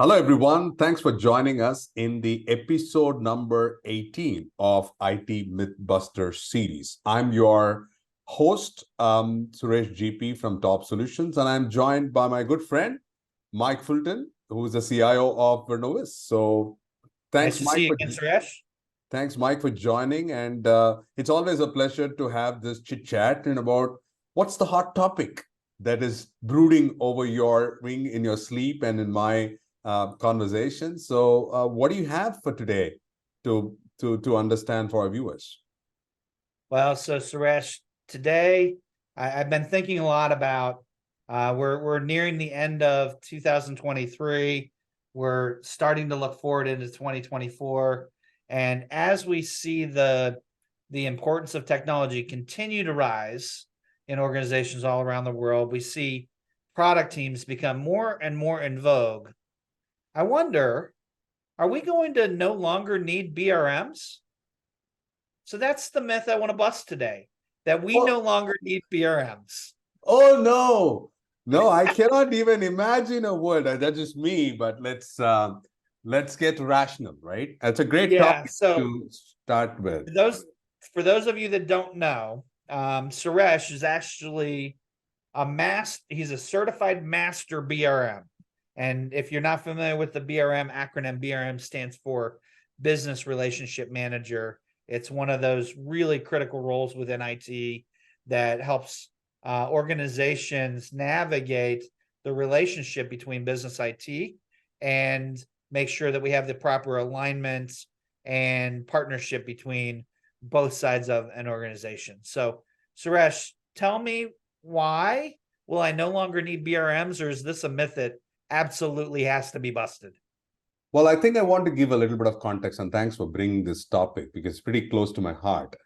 Hello, everyone. Thanks for joining us in the episode number 18 of IT Mythbusters series. I'm your host, Suresh GP from TaUB Solutions, and I'm joined by my good friend, Mike Fulton, who is the CIO of Vernovis. So Nice thanks, to Mike, see you for again, Suresh. thanks, Mike, for joining. And it's always a pleasure to have this chit chat and about what's the hot topic that is brooding over your wing in your sleep and in my conversation. So, what do you have for today to understand for our viewers? Well, so Suresh, today I've been thinking a lot about we're nearing the end of 2023. We're starting to look forward into 2024. And as we see the importance of technology continue to rise in organizations all around the world, we see product teams become more and more in vogue. I wonder, are we going to no longer need BRMs? So that's the myth I want to bust today, that we no Oh, longer need BRMs. oh no, no, I cannot even imagine a word. That's just me. But let's get rational, right? That's a great Yeah. topic So to start with. for those for those of you that don't know, Suresh is actually he's a certified master BRM. And if you're not familiar with the BRM acronym, BRM stands for Business Relationship Manager. It's one of those really critical roles within IT that helps organizations navigate the relationship between business IT and make sure that we have the proper alignment and partnership between both sides of an organization. So, Suresh, tell me, why will I no longer need BRMs, or is this a myth that absolutely has to be busted? Well, I think I want to give a little bit of context, and thanks for bringing this topic because it's pretty close to my heart.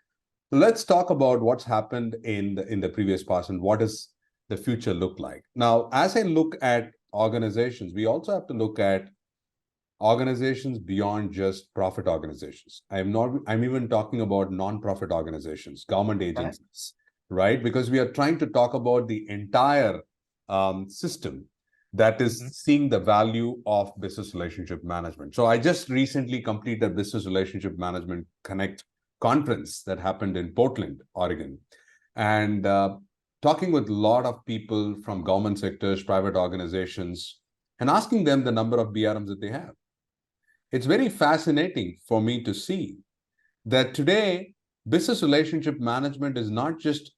Let's talk about what's happened in the previous past and what does the future look like. Now, as I look at organizations, we also have to look at organizations beyond just profit organizations. I'm even talking about non-profit organizations, government Right. agencies, right? Because we are trying to talk about the entire system that is Mm-hmm. seeing the value of business relationship management. So I just recently completed a business relationship management connect conference that happened in Portland, Oregon, and talking with a lot of people from government sectors, private organizations, and asking them the number of BRMs that they have. It's very fascinating for me to see that today business relationship management is not just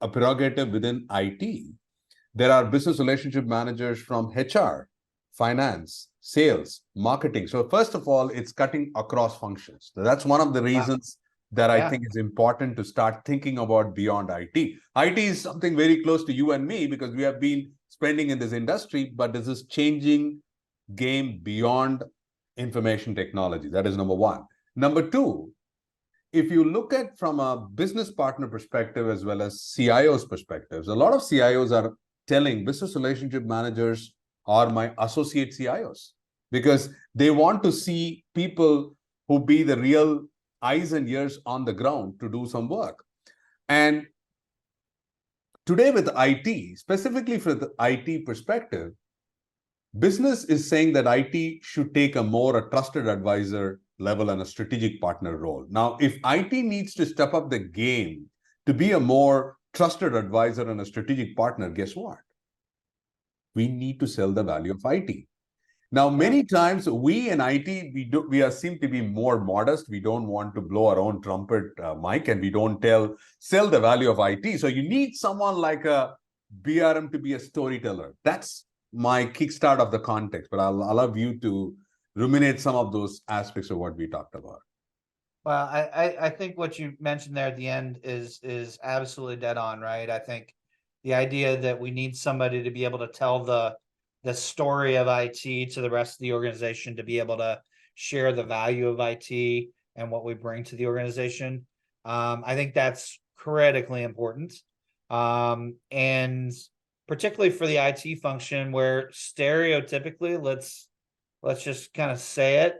a prerogative within IT. There are business relationship managers from HR, finance, sales, marketing. So first of all, it's cutting across functions. So that's one of the Wow. reasons that I Yeah. think is important to start thinking about beyond IT. IT is something very close to you and me because we have been spending in this industry, but this is changing game beyond information technology. That is number one. Number two, if you look at from a business partner perspective as well as CIO's perspectives, a lot of CIOs are telling business relationship managers are my associate CIOs because they want to see people who be the real eyes and ears on the ground to do some work. And today with IT, specifically for the IT perspective, business is saying that IT should take a trusted advisor level and a strategic partner role. Now, if IT needs to step up the game to be a more trusted advisor and a strategic partner, guess what? We need to sell the value of IT. Now, many times we in IT, we seem to be more modest. We don't want to blow our own trumpet, Mike, and we don't sell the value of IT. So you need someone like a BRM to be a storyteller. That's my kickstart of the context, but I'll allow you to ruminate some of those aspects of what we talked about. Well, I think what you mentioned there at the end is absolutely dead on, right? I think the idea that we need somebody to be able to tell the story of IT to the rest of the organization, to be able to share the value of IT and what we bring to the organization. I think that's critically important. And particularly for the IT function, where stereotypically, let's just kind of say it,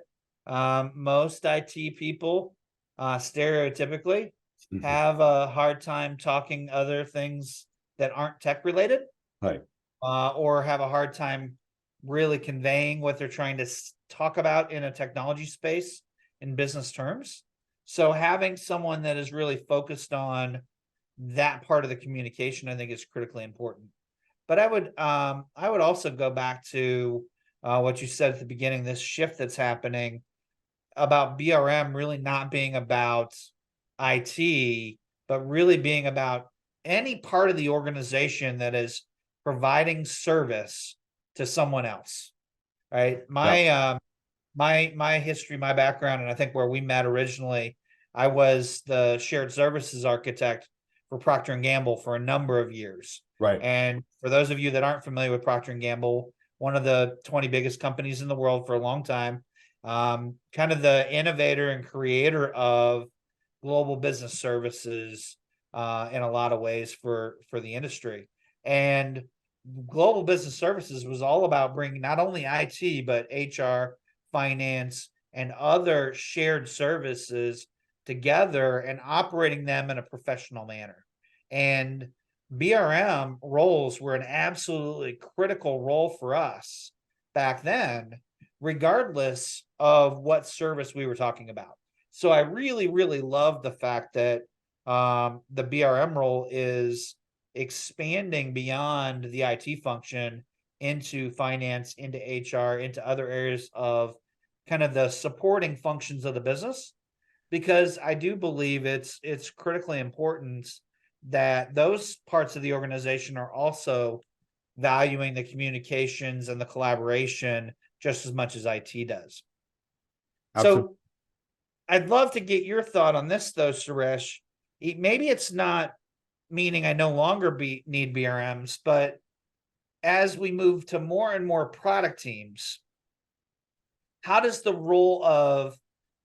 most IT people stereotypically Mhm. have a hard time talking other things that aren't tech related, Right. or have a hard time really conveying what they're trying to talk about in a technology space in business terms. So having someone that is really focused on that part of the communication, I think, is critically important. But I would also go back to what you said at the beginning, this shift that's happening about BRM really not being about IT, but really being about any part of the organization that is providing service to someone else. Right. My history, my background, and I think where we met originally, I was the shared services architect for Procter and Gamble for a number of years. Right. And for those of you that aren't familiar with Procter and Gamble, one of the 20 biggest companies in the world for a long time, kind of the innovator and creator of global business services in a lot of ways for the industry. And global business services was all about bringing not only IT, but HR, finance, and other shared services together and operating them in a professional manner. And BRM roles were an absolutely critical role for us back then, regardless of what service we were talking about. So I really, really love the fact that the BRM role is expanding beyond the IT function into finance, into HR, into other areas of kind of the supporting functions of the business, because I do believe it's critically important that those parts of the organization are also valuing the communications and the collaboration just as much as IT does. Absolutely. So I'd love to get your thought on this, though, Suresh. Maybe it's not meaning I no longer need BRMs, but as we move to more and more product teams, how does the role of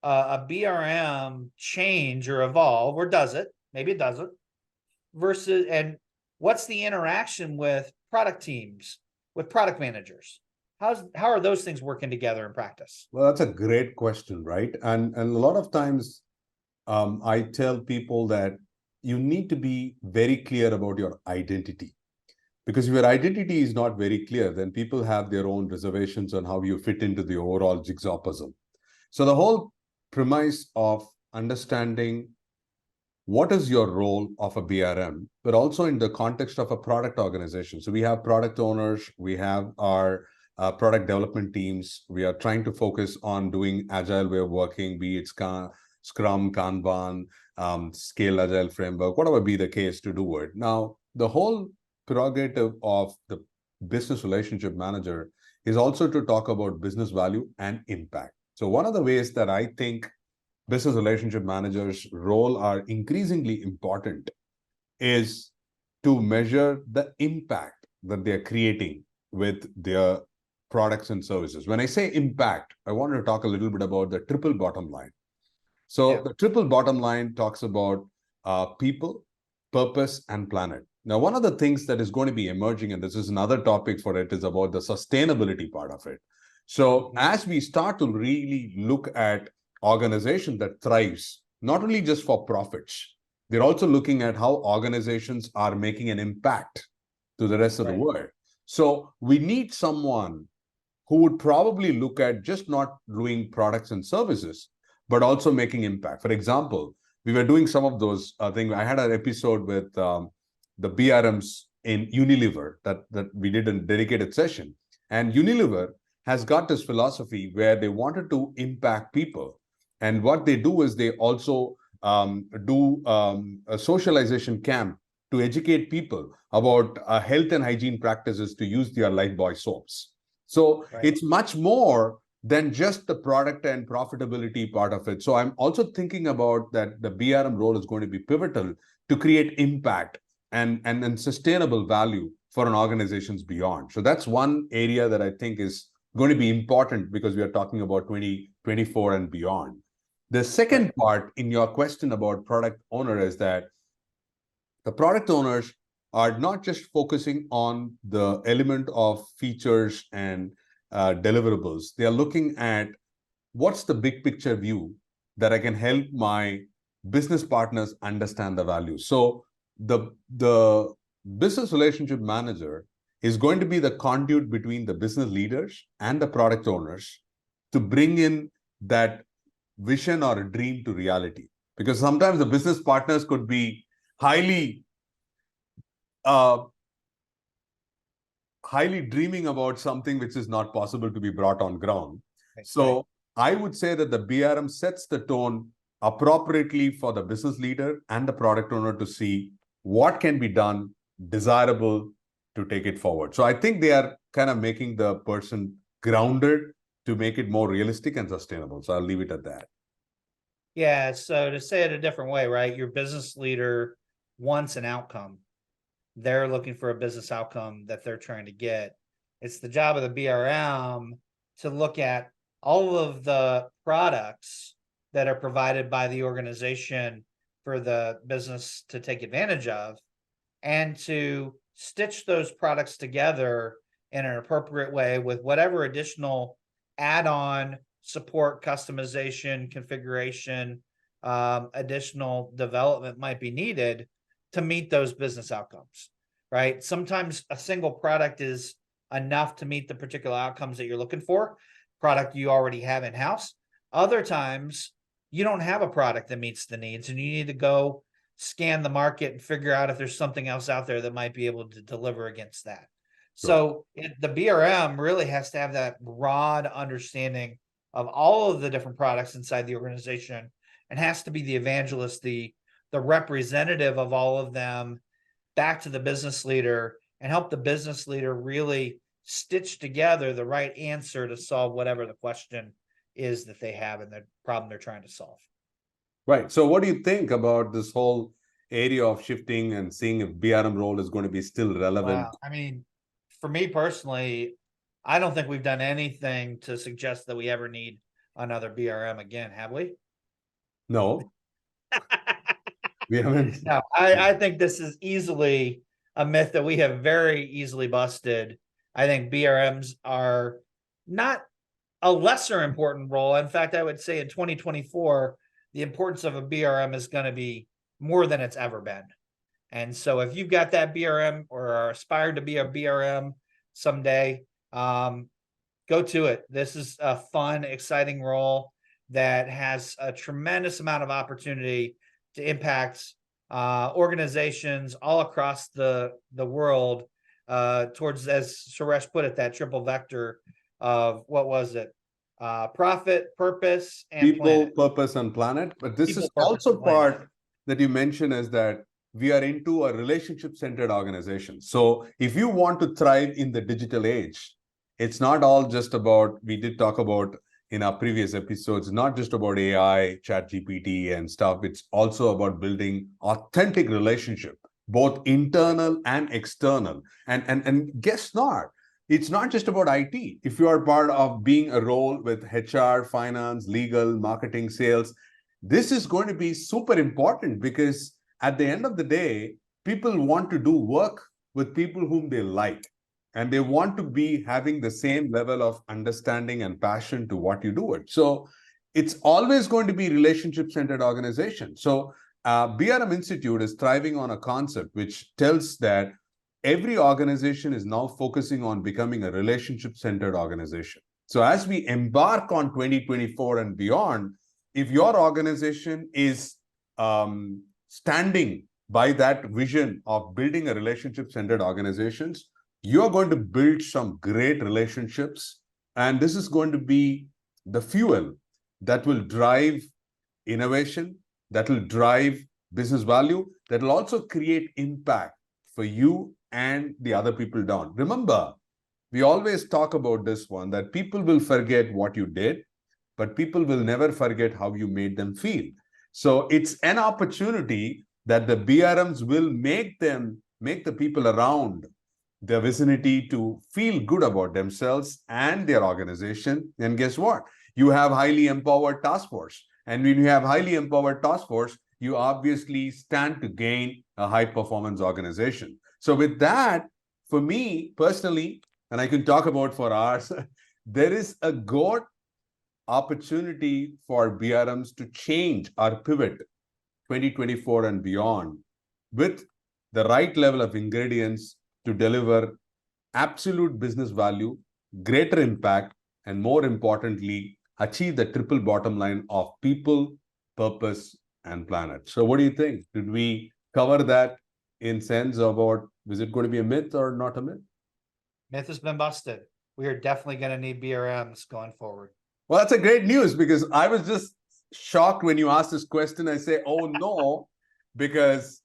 a BRM change or evolve, or does it? Maybe it doesn't. Versus, and what's the interaction with product teams, with product managers? How are those things working together in practice? Well, that's a great question, right? And a lot of times I tell people that you need to be very clear about your identity. Because if your identity is not very clear, then people have their own reservations on how you fit into the overall jigsaw puzzle. So the whole premise of understanding what is your role of a BRM, but also in the context of a product organization. So we have product owners, we have our product development teams. We are trying to focus on doing agile way of working, be it Scrum, Kanban, Scale Agile framework, whatever be the case to do it. Now, the whole prerogative of the business relationship manager is also to talk about business value and impact. So one of the ways that I think business relationship managers' role are increasingly important is to measure the impact that they're creating with their products and services. When I say impact, I want to talk a little bit about the triple bottom line. So the triple bottom line talks about people, purpose, and planet. Now, one of the things that is going to be emerging, and this is another topic for it, is about the sustainability part of it. So as we start to really look at organization that thrives, not only just for profits, they're also looking at how organizations are making an impact to the rest of the world. So we need someone who would probably look at just not doing products and services, but also making impact. For example, we were doing some of those things. I had an episode with the BRMs in Unilever that we did a dedicated session. And Unilever has got this philosophy where they wanted to impact people. And what they do is they also do a socialization camp to educate people about health and hygiene practices to use their Lifebuoy soaps. So it's much more than just the product and profitability part of it. So I'm also thinking about that the BRM role is going to be pivotal to create impact and sustainable value for an organization's beyond. So that's one area that I think is going to be important because we are talking about 2024 and beyond. The second part in your question about product owner is that the product owners are not just focusing on the element of features and deliverables. They are looking at what's the big picture view that I can help my business partners understand the value. So the business relationship manager is going to be the conduit between the business leaders and the product owners to bring in that vision or a dream to reality. Because sometimes the business partners could be highly dreaming about something which is not possible to be brought on ground. So I would say that the BRM sets the tone appropriately for the business leader and the product owner to see what can be done, desirable, to take it forward. So I think they are kind of making the person grounded to make it more realistic and sustainable. So I'll leave it at that. Yeah, so to say it a different way, right? Your business leader wants an outcome. They're looking for a business outcome that they're trying to get. It's the job of the BRM to look at all of the products that are provided by the organization for the business to take advantage of, and to stitch those products together in an appropriate way with whatever additional add-on support, customization, configuration, additional development might be needed to meet those business outcomes, right? Sometimes a single product is enough to meet the particular outcomes that you're looking for, product you already have in-house. Other times, you don't have a product that meets the needs, and you need to go scan the market and figure out if there's something else out there that might be able to deliver against that. So the BRM really has to have that broad understanding of all of the different products inside the organization, and has to be the evangelist, the representative of all of them back to the business leader, and help the business leader really stitch together the right answer to solve whatever the question is that they have and the problem they're trying to solve. Right. So what do you think about this whole area of shifting and seeing if BRM role is going to be still relevant? Wow. I mean, for me personally, I don't think we've done anything to suggest that we ever need another BRM again, have we? No, we haven't. No, I think this is easily a myth that we have very easily busted. I think BRMs are not a lesser important role. In fact, I would say in 2024, the importance of a BRM is going to be more than it's ever been. And so if you've got that BRM or are aspired to be a BRM someday, go to it. This is a fun, exciting role that has a tremendous amount of opportunity to impact organizations all across the world towards, as Suresh put it, that triple vector of, what was it? Profit, purpose, and People, planet. purpose, and planet. But this People, is purpose, also and planet. part that you mentioned, is that we are into a relationship-centered organization. So if you want to thrive in the digital age, it's not all just about, we did talk about in our previous episodes, not just about AI, chat GPT and stuff. It's also about building authentic relationship, both internal and external. And guess not, it's not just about IT. If you are part of being a role with HR, finance, legal, marketing, sales, this is going to be super important, because at the end of the day, people want to do work with people whom they like, and they want to be having the same level of understanding and passion to what you do it. So it's always going to be relationship-centered organization. So BRM Institute is thriving on a concept which tells that every organization is now focusing on becoming a relationship-centered organization. So as we embark on 2024 and beyond, if your organization is standing by that vision of building a relationship-centered organizations, you're going to build some great relationships. And this is going to be the fuel that will drive innovation, that will drive business value, that will also create impact for you and the other people down. Remember, we always talk about this one, that people will forget what you did, but people will never forget how you made them feel. So it's an opportunity that the BRMs will make the people around their vicinity to feel good about themselves and their organization. And guess what? You have highly empowered task force. And when you have highly empowered task force, you obviously stand to gain a high performance organization. So with that, for me personally, and I can talk about for hours, there is a good opportunity for BRMs to change or pivot 2024 and beyond with the right level of ingredients to deliver absolute business value, greater impact, and more importantly, achieve the triple bottom line of people, purpose, and planet. So what do you think? Did we cover that in sense about, is it going to be a myth or not a myth? Myth has been busted. We are definitely going to need BRMs going forward. Well, that's a great news, because I was just shocked when you asked this question. I say, oh no, because,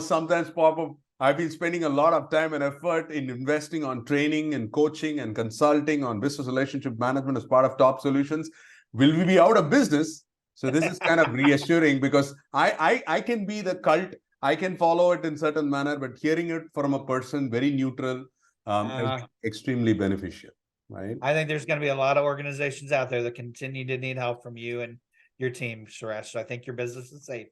sometimes pop up, I've been spending a lot of time and effort in investing on training and coaching and consulting on business relationship management as part of TaUB Solutions. Will we be out of business? So this is kind of reassuring, because I can be the cult. I can follow it in certain manner, but hearing it from a person very neutral is extremely beneficial, right? I think there's going to be a lot of organizations out there that continue to need help from you and your team, Suresh. So I think your business is safe.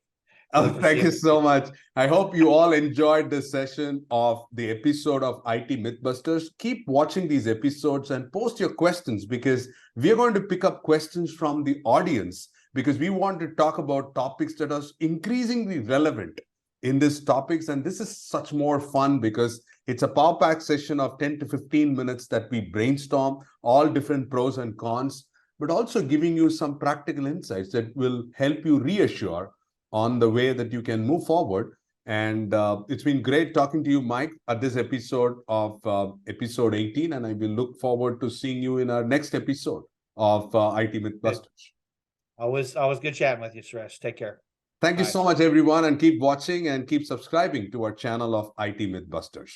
Oh, thank you so much. I hope you all enjoyed this session of the episode of IT Mythbusters. Keep watching these episodes and post your questions, because we are going to pick up questions from the audience, because we want to talk about topics that are increasingly relevant in these topics. And this is such more fun, because it's a power pack session of 10 to 15 minutes that we brainstorm all different pros and cons, but also giving you some practical insights that will help you reassure on the way that you can move forward. And it's been great talking to you, Mike, at this episode of episode 18. And I will look forward to seeing you in our next episode of IT Mythbusters. Always good chatting with you, Suresh. Take care. Thank you so much, everyone, and keep watching and keep subscribing to our channel of IT Mythbusters.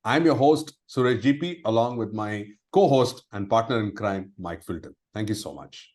I'm your host, Suresh GP, along with my co-host and partner in crime, Mike Fulton. Thank you so much.